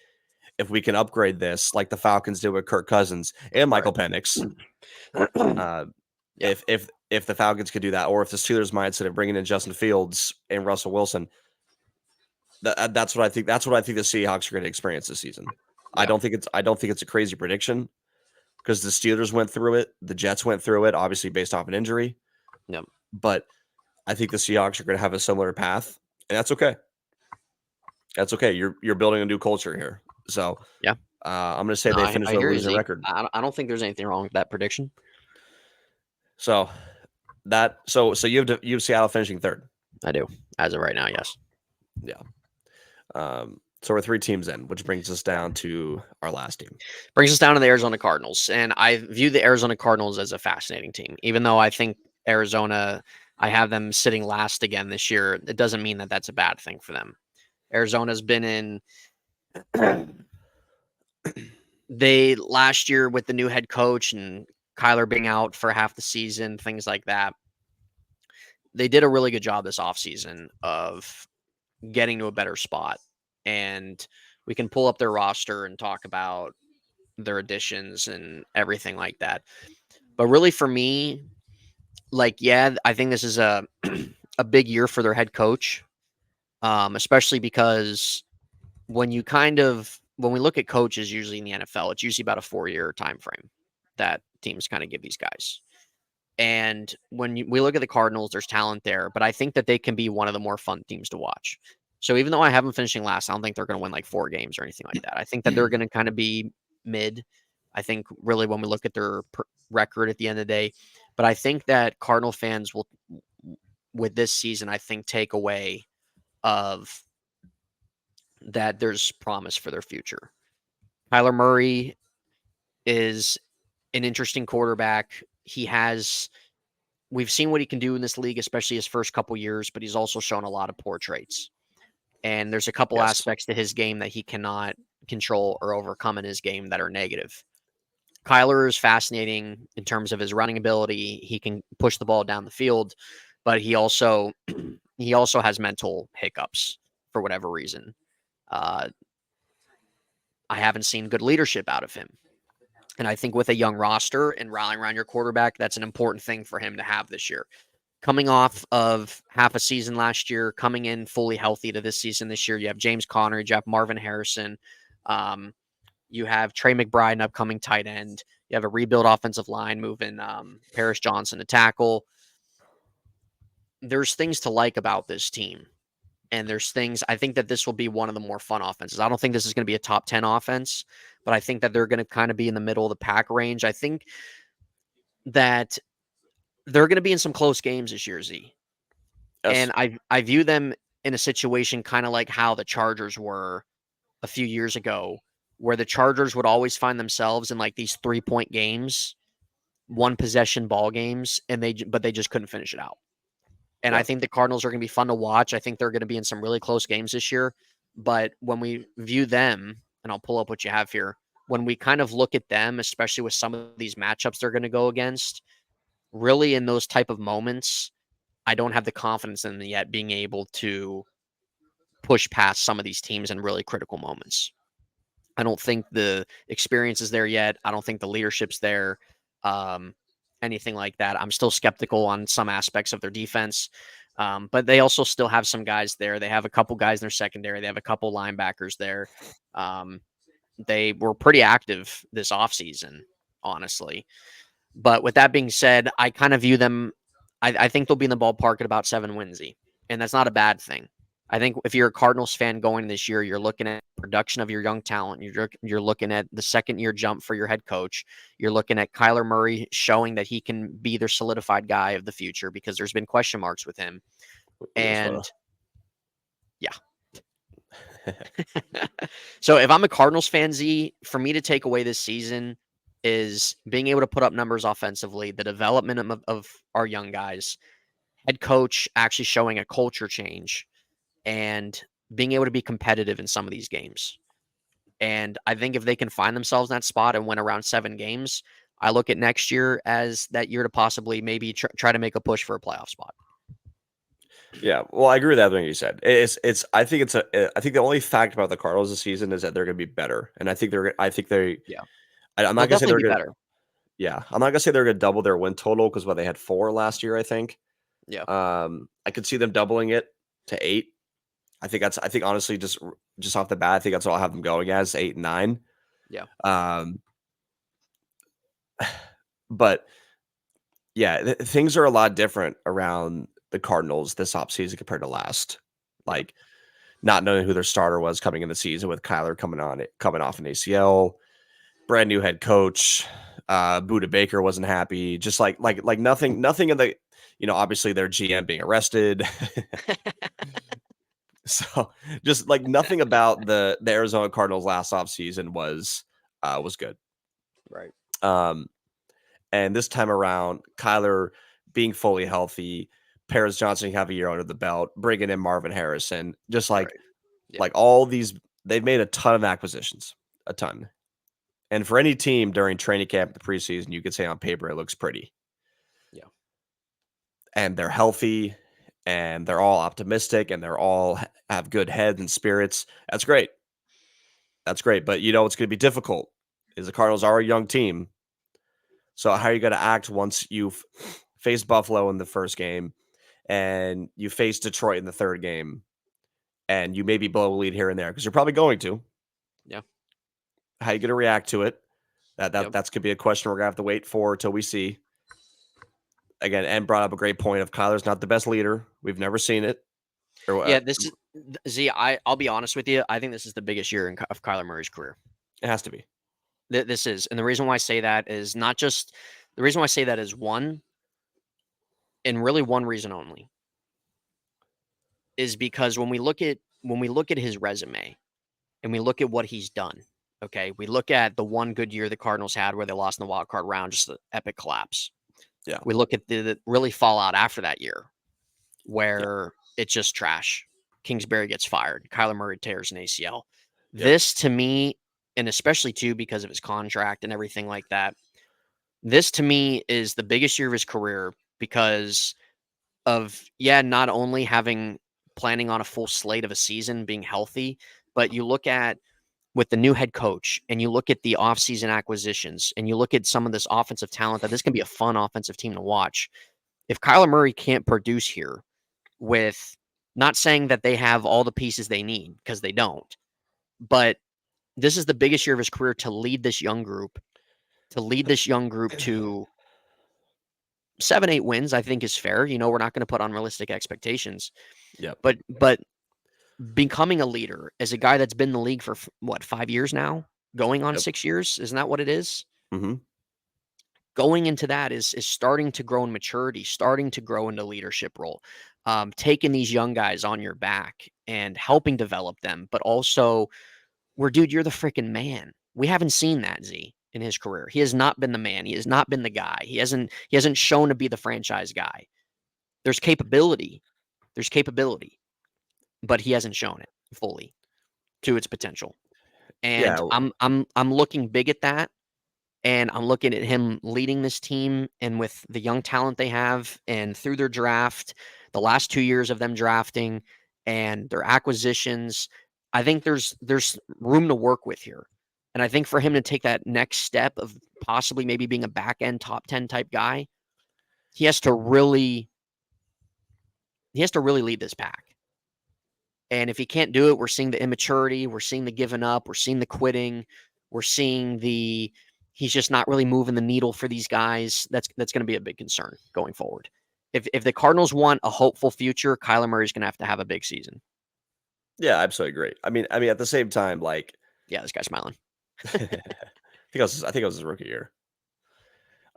S2: If we can upgrade this, like the Falcons did with Kirk Cousins and Michael Penix, if the Falcons could do that, or if the Steelers mindset of bringing in Justin Fields and Russell Wilson, that's what I think. That's what I think the Seahawks are going to experience this season. Yeah. I don't think it's a crazy prediction. Because the Steelers went through it, the Jets went through it, obviously based off an injury.
S1: Yep.
S2: But I think the Seahawks are going to have a similar path, and that's okay. That's okay. You're building a new culture here. So
S1: yeah,
S2: I'm going to say they finish with a losing record.
S1: I don't think there's anything wrong with that prediction.
S2: So you have Seattle finishing third.
S1: I do, as of right now. Yes.
S2: Yeah. So we're 3 teams in, which brings us down to our last team.
S1: Brings us down to the Arizona Cardinals. And I view the Arizona Cardinals as a fascinating team. Even though I think Arizona, I have them sitting last again this year, it doesn't mean that that's a bad thing for them. Arizona's been in they last year with the new head coach and Kyler being out for half the season, things like that, they did a really good job this offseason of getting to a better spot. And we can pull up their roster and talk about their additions and everything like that. But really for me, like, yeah, I think this is a a big year for their head coach, especially because when we look at coaches usually in the NFL, it's usually about a 4-year time frame that teams kind of give these guys. And we look at the Cardinals, there's talent there, but I think that they can be one of the more fun teams to watch. So even though I have them finishing last, I don't think they're going to win like 4 games or anything like that. I think that they're going to kind of be mid. I think really when we look at their record at the end of the day, but I think that Cardinal fans will, with this season, I think take away of that there's promise for their future. Kyler Murray is an interesting quarterback. We've seen what he can do in this league, especially his first couple years, but he's also shown a lot of poor traits. And there's a couple
S2: Yes.
S1: aspects to his game that he cannot control or overcome in his game that are negative. Kyler is fascinating in terms of his running ability. He can push the ball down the field, but he also has mental hiccups for whatever reason. I haven't seen good leadership out of him. And I think with a young roster and rallying around your quarterback, that's an important thing for him to have this year. Coming off of half a season last year, coming in fully healthy to this season this year, you have James Conner, you have Marvin Harrison, you have Trey McBride, an upcoming tight end. You have a rebuild offensive line moving Paris Johnson to tackle. There's things to like about this team. And there's things, I think that this will be one of the more fun offenses. I don't think this is going to be a top 10 offense, but I think that they're going to kind of be in the middle of the pack range. I think that they're going to be in some close games this year, Z.
S2: Yes.
S1: And I view them in a situation kind of like how the Chargers were a few years ago, where the Chargers would always find themselves in like these 3-point games, one possession ball games, and they just couldn't finish it out. And I
S2: Yeah.
S1: think the Cardinals are going to be fun to watch. I think they're going to be in some really close games this year. But when we view them, and I'll pull up what you have here, when we kind of look at them, especially with some of these matchups they're going to go against, really in those type of moments, I don't have the confidence in them yet being able to push past some of these teams in really critical moments. I don't think the experience is there yet. I don't think the leadership's there. Um, Anything like that. I'm still skeptical on some aspects of their defense. But they also still have some guys there. They have a couple guys in their secondary. They have a couple linebackers there. They were pretty active this offseason, honestly. But with that being said, I kind of view them. I think they'll be in the ballpark at about 7 wins, and that's not a bad thing. I think if you're a Cardinals fan going this year, you're looking at production of your young talent. You're looking at the second year jump for your head coach. You're looking at Kyler Murray showing that he can be their solidified guy of the future because there's been question marks with him. And yeah. So if I'm a Cardinals fan, Z, for me to take away this season is being able to put up numbers offensively, the development of our young guys, head coach actually showing a culture change, and being able to be competitive in some of these games. And I think if they can find themselves in that spot and win around 7 games, I look at next year as that year to possibly maybe try to make a push for a playoff spot.
S2: Yeah, well, I agree with everything you said. I think the only fact about the Cardinals this season is that they're going to be better, and
S1: Yeah,
S2: I'm
S1: they'll
S2: not going to say
S1: definitely
S2: they're
S1: be
S2: going to.
S1: better.
S2: Yeah, I'm not going to say they're going to double their win total because they had 4 last year, I think.
S1: Yeah,
S2: I could see them doubling it to 8. I think honestly, just off the bat, I think that's what I'll have them going as 8 and 9.
S1: yeah,
S2: Um, but yeah, things are a lot different around the Cardinals this offseason compared to last.
S1: yeah.
S2: Like not knowing who their starter was coming in the season with Kyler coming off an ACL, brand new head coach. Buda Baker wasn't happy. Just like nothing in the, obviously their GM being arrested. So just like nothing about the Arizona Cardinals last offseason was good.
S1: Right.
S2: And this time around, Kyler being fully healthy, Paris Johnson have a year under the belt, bringing in Marvin Harrison, just
S1: Right. Yeah.
S2: like all these, they've made a ton of acquisitions, a ton. And for any team during training camp, the preseason, you could say on paper it looks pretty.
S1: Yeah.
S2: And they're healthy, and they're all optimistic, and they're all have good heads and spirits. That's great. That's great. But you know what's going to be difficult is the Cardinals are a young team. So how are you going to act once you've faced Buffalo in the first game and you face Detroit in the third game and you maybe blow a lead here and there? Because you're probably going to.
S1: Yeah.
S2: How you going to react to it?
S1: Yep.
S2: That's going to be a question we're going to have to wait for till we see. Again, and brought up a great point of Kyler's not the best leader. We've never seen it.
S1: Yeah, this is Z. I'll be honest with you. I think this is the biggest year of Kyler Murray's career.
S2: It has to be.
S1: This is, and the reason why I say that is not just the reason why I say that is one, and really one reason only, is because when we look at his resume and we look at what he's done. Okay, we look at the one good year the Cardinals had where they lost in the wild card round, just the epic collapse.
S2: Yeah.
S1: We look at the really fallout after that year,
S2: Yeah.
S1: where it's just trash. Kingsbury gets fired. Kyler Murray tears an ACL.
S2: Yep.
S1: This to me, and especially too because of his contract and everything like that, this to me is the biggest year of his career because of not only planning on a full slate of a season, being healthy, but you look at with the new head coach and you look at the offseason acquisitions and you look at some of this offensive talent that this can be a fun offensive team to watch. If Kyler Murray can't produce here, with not saying that they have all the pieces they need because they don't, but this is the biggest year of his career to lead this young group to 7-8 wins. I think is fair. You know, we're not going to put unrealistic expectations.
S2: Yep.
S1: But becoming a leader as a guy that's been in the league for what, 5 years now, going on 6 years, isn't that what it is?
S2: Mm-hmm.
S1: Going into that is starting to grow in maturity, starting to grow into leadership role, taking these young guys on your back and helping develop them, but also dude, you're the freaking man. We haven't seen that, Z, in his career. He has not been the man. He has not been the guy. He hasn't shown to be the franchise guy. There's capability, but he hasn't shown it fully to its potential. And
S2: Yeah.
S1: I'm looking big at that. And I'm looking at him leading this team and with the young talent they have and through their draft, the last 2 years of them drafting and their acquisitions, I think there's room to work with here. And I think for him to take that next step of possibly maybe being a back end top 10 type guy, he has to really lead this pack. And if he can't do it, we're seeing the immaturity, we're seeing the giving up, we're seeing the quitting, we're seeing he's just not really moving the needle for these guys. That's going to be a big concern going forward. If the Cardinals want a hopeful future, Kyler Murray's going to have a big season.
S2: Yeah, absolutely great. I mean, at the same time, like,
S1: yeah, this guy's smiling.
S2: I think it was his rookie year.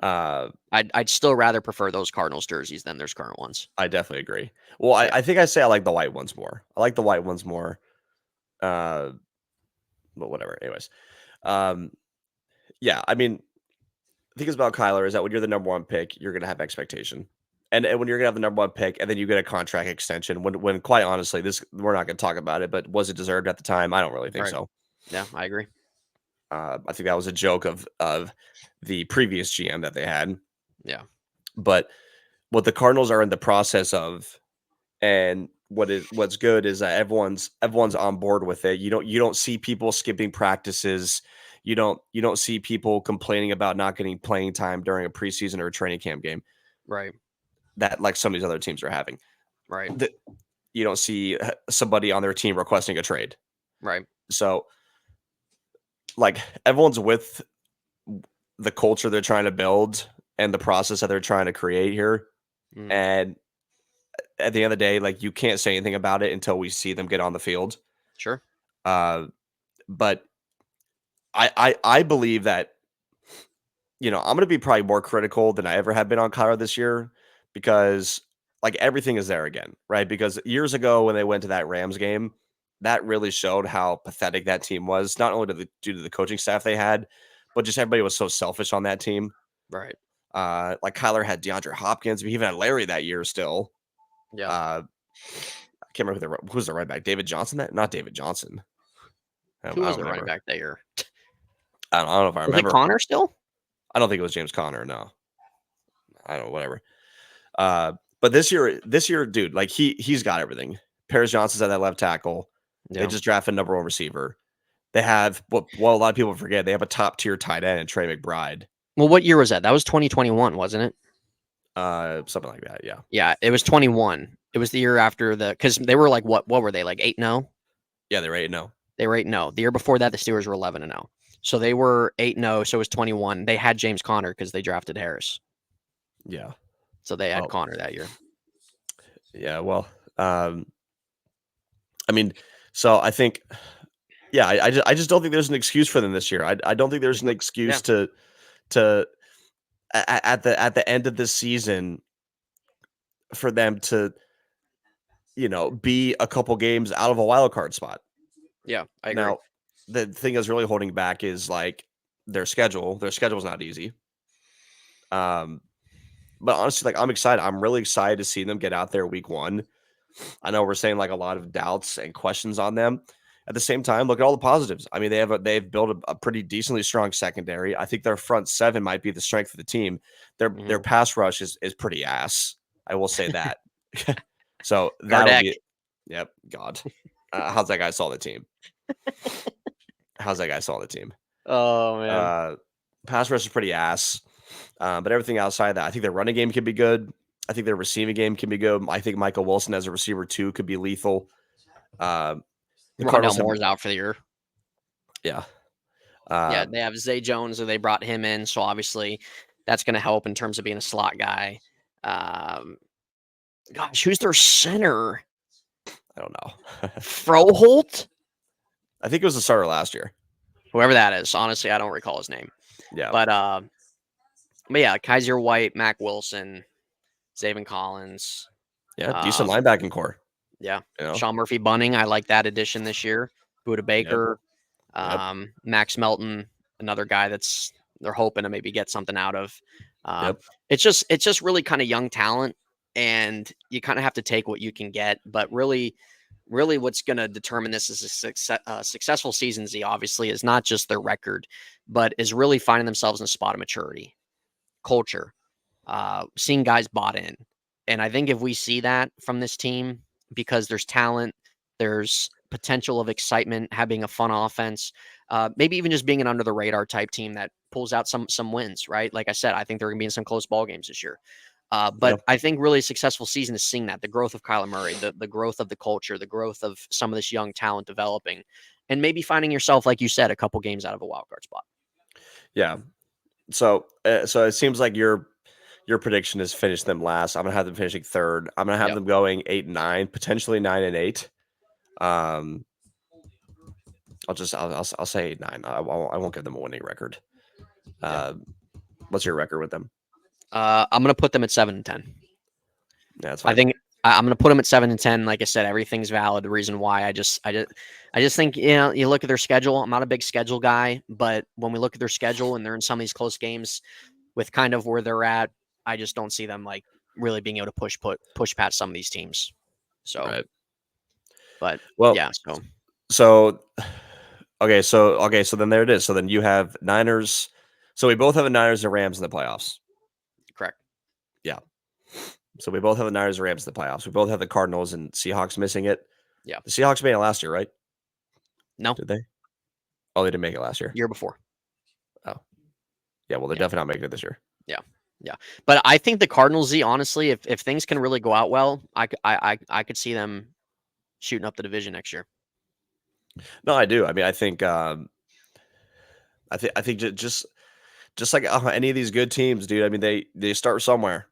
S1: I'd still rather prefer those Cardinals jerseys than their current ones.
S2: I definitely agree. Well, I think I say I like the white ones more. I like the white ones more. But whatever. Anyways, yeah. I mean, the thing is about Kyler is that when you're the number one pick, you're gonna have expectation, and when you're gonna have the number one pick, and then you get a contract extension. When quite honestly, we're not gonna talk about it, but was it deserved at the time? I don't really think so.
S1: Yeah, I agree.
S2: I think that was a joke of the previous GM that they had.
S1: Yeah.
S2: But what the Cardinals are in the process of, and what's good is that everyone's on board with it. You don't see people skipping practices. You don't see people complaining about not getting playing time during a preseason or a training camp game.
S1: Right.
S2: That like some of these other teams are having.
S1: Right.
S2: You don't see somebody on their team requesting a trade.
S1: Right.
S2: So like everyone's with the culture they're trying to build and the process that they're trying to create here. And at the end of the day, like you can't say anything about it until we see them get on the field.
S1: Sure.
S2: But I believe that, I'm going to be probably more critical than I ever have been on Kyler this year because like everything is there again, right? Because years ago when they went to that Rams game, that really showed how pathetic that team was, not only due to the coaching staff they had, but just everybody was so selfish on that team.
S1: Right.
S2: Like Kyler had DeAndre Hopkins, but he even had Larry that year still.
S1: Yeah.
S2: I can't remember who was the right back. David Johnson? Not David Johnson.
S1: Who was the running back that year?
S2: I don't know if I
S1: Is it
S2: remember.
S1: Connor still?
S2: I don't think it was James Conner. No, I don't know. Whatever. But this year, dude, like he's got everything. Paris Johnson's at that left tackle. They
S1: Yeah.
S2: just drafted number 1 receiver. They have what a lot of people forget. They have a top tier tight end, Trey McBride.
S1: Well, what year was that? That was 2021, wasn't it?
S2: Something like that. Yeah.
S1: Yeah, it was 21. It was the year after because they were like what were they like 8-0?
S2: Yeah, they're 8-0.
S1: They were 8-0. The year before that, the Steelers were 11-0. So they were 8-0. So it was 21. They had James Conner because they drafted Harris.
S2: Yeah.
S1: So they had Connor that year.
S2: Yeah. Well, I mean, so I think, yeah, I just don't think there's an excuse for them this year. I don't think there's an excuse to at the end of this season for them to, be a couple games out of a wild card spot.
S1: Yeah, I agree.
S2: Now, the thing that's really holding back is like their schedule. Their schedule's not easy. But honestly, like I'm excited. I'm really excited to see them get out there week 1. I know we're saying like a lot of doubts and questions on them. At the same time, look at all the positives. I mean, they've built a pretty decently strong secondary. I think their front 7 might be the strength of the team. Their pass rush is pretty ass. I will say that. So that'll be, yep. God, how's that guy saw the team? How's that guy saw the team?
S1: Oh man,
S2: pass rush is pretty ass. But everything outside that, I think their running game can be good. I think their receiving game can be good. I think Michael Wilson as a receiver too could be lethal. The
S1: Rondell Moore's out for the year.
S2: Yeah.
S1: Yeah, they have Zay Jones, or they brought him in, so obviously that's going to help in terms of being a slot guy. Gosh, who's their center?
S2: I don't know.
S1: Froholt?
S2: I think it was the starter last year.
S1: Whoever that is. Honestly, I don't recall his name.
S2: Yeah.
S1: But yeah, Kaiser White, Mac Wilson, Zaven Collins.
S2: Yeah, decent linebacking core.
S1: Yeah. Sean Murphy Bunning, I like that addition this year. Buda Baker, Max Melton, another guy they're hoping to maybe get something out of. It's just really kind of young talent, and you kind of have to take what you can get. But really what's going to determine this as a successful season, Z, obviously, is not just their record, but is really finding themselves in a spot of maturity, culture, seeing guys bought in. And I think if we see that from this team, because there's talent, there's potential of excitement, having a fun offense, maybe even just being an under the radar type team that pulls out some wins, right? Like I said, I think they're going to be in some close ball games this year. But I think really a successful season is seeing that the growth of Kyler Murray, the growth of the culture, the growth of some of this young talent developing, and maybe finding yourself, like you said, a couple games out of a wild card spot.
S2: Yeah. So it seems like your prediction is finish them last. I'm gonna have them finishing 3rd. I'm gonna have them going 8-9, potentially 9-8. I'll say 8-9. I won't give them a winning record. What's your record with them?
S1: I'm gonna put them at 7-10.
S2: Yeah, that's fine.
S1: I think I'm gonna put them at 7-10. Like I said, everything's valid. The reason why I just think, you look at their schedule. I'm not a big schedule guy, but when we look at their schedule and they're in some of these close games with kind of where they're at, I just don't see them like really being able to push past some of these teams. So, but yeah.
S2: So then there it is. So then you have Niners. So we both have the Niners and Rams in the playoffs.
S1: Correct.
S2: Yeah. So we both have the Niners and Rams in the playoffs. We both have the Cardinals and Seahawks missing it.
S1: Yeah.
S2: The Seahawks made it last year, right?
S1: No.
S2: Did they? Oh, they didn't make it last year.
S1: Year before.
S2: Oh. Yeah, well, they're definitely not making it this year.
S1: Yeah. Yeah. But I think the Cardinals, Z, honestly, if things can really go out well, I could see them shooting up the division next year.
S2: No, I do. I mean, I think just like any of these good teams, dude. I mean, they start somewhere.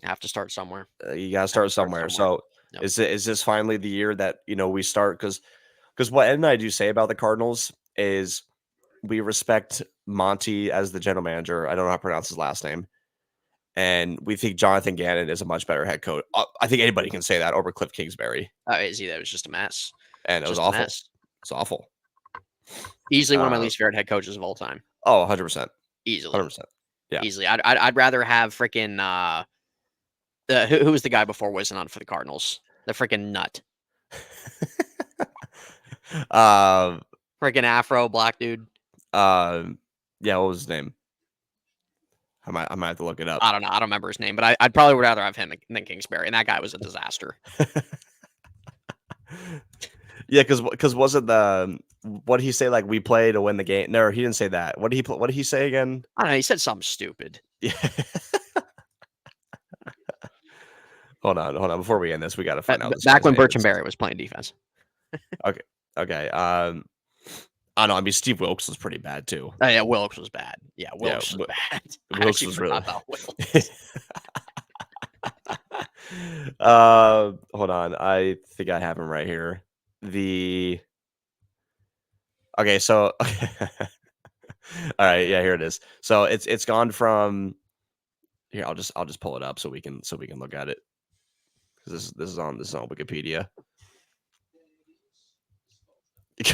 S1: You have to start somewhere.
S2: You got to start somewhere. So is this finally the year that we start? Because what Ed and I do say about the Cardinals is we respect Monty as the general manager. I don't know how to pronounce his last name. And we think Jonathan Gannon is a much better head coach. I think anybody can say that over Cliff Kingsbury.
S1: That was just a mess.
S2: And it was awful. It's awful.
S1: Easily one of my least favorite head coaches of all time.
S2: Oh, 100%.
S1: Easily.
S2: 100%. Yeah.
S1: Easily. I'd rather have freaking who was the guy before Whisenant for the Cardinals? The freaking nut.
S2: Freaking
S1: afro black dude.
S2: Yeah, what was his name? I might have to look it up.
S1: I don't know. I don't remember his name, but I'd probably would rather have him than Kingsbury, and that guy was a disaster.
S2: Yeah, because wasn't the what did he say? Like, we play to win the game. No, he didn't say that. What did he say again?
S1: I don't know. He said something stupid.
S2: Yeah. Hold on. Before we end this, we got to find out this
S1: Back
S2: guy's
S1: when
S2: name
S1: Bertrand
S2: is.
S1: Berry was playing defense.
S2: Okay. I don't know. I mean, Steve Wilkes was pretty bad too.
S1: Oh, yeah, Wilkes was bad. Yeah, Wilkes was bad.
S2: Wilkes was really.
S1: About Wilkes.
S2: Hold on. I think I have him right here. Okay, so all right, yeah, here it is. So it's gone from here. I'll just pull it up so we can look at it. Because this is on Wikipedia.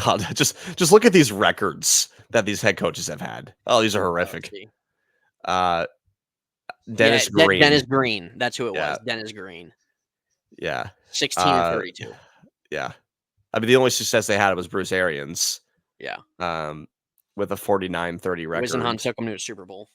S2: God, just look at these records that these head coaches have had. Oh, these are horrific. Dennis Green.
S1: Dennis Green. That's who it
S2: Yeah.
S1: was. Dennis Green.
S2: Yeah.
S1: 16 and 32.
S2: Yeah. I mean, the only success they had was Bruce Arians.
S1: Yeah.
S2: With a 49-30 record.
S1: Wisenhunt took him to a Super Bowl.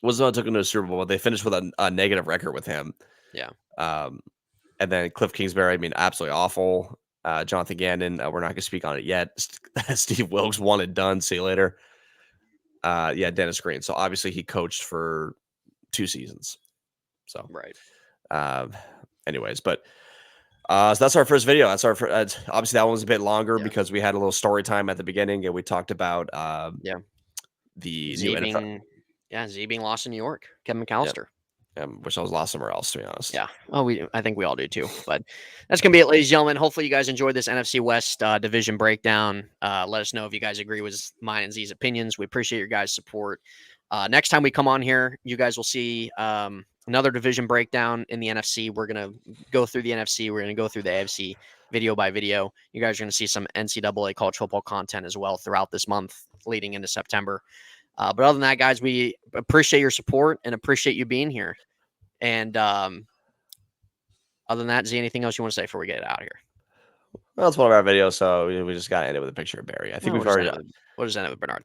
S2: Wisenhunt took him to a Super Bowl, but they finished with a negative record with him.
S1: Yeah.
S2: And then Cliff Kingsbury, I mean, absolutely awful. Jonathan Gannon, we're not going to speak on it yet. Steve Wilkes, one and done. See you later. Yeah, Dennis Green. So obviously he coached for 2 seasons. So
S1: right.
S2: Anyways, but so that's our first video. That's our obviously that one was a bit longer because we had a little story time at the beginning and we talked about the
S1: Z
S2: new NFL.
S1: Z being lost in New York. Kevin McAllister.
S2: Wish I was lost somewhere else, to be honest.
S1: Yeah. Oh, I think we all do too. But that's gonna be it, ladies and gentlemen. Hopefully you guys enjoyed this NFC West division breakdown. Let us know if you guys agree with mine and Z's opinions. We appreciate your guys' support. Next time we come on here, you guys will see another division breakdown in the NFC. We're gonna go through the NFC. We're gonna go through the AFC video by video. You guys are gonna see some NCAA college football content as well throughout this month, leading into September. But other than that, guys, we appreciate your support and appreciate you being here. And other than that, Z, anything else you want to say before we get out of here?
S2: Well, it's one of our videos, so we just got to end it with a picture of Barry. I think we've already.
S1: We'll just end it with Bernard.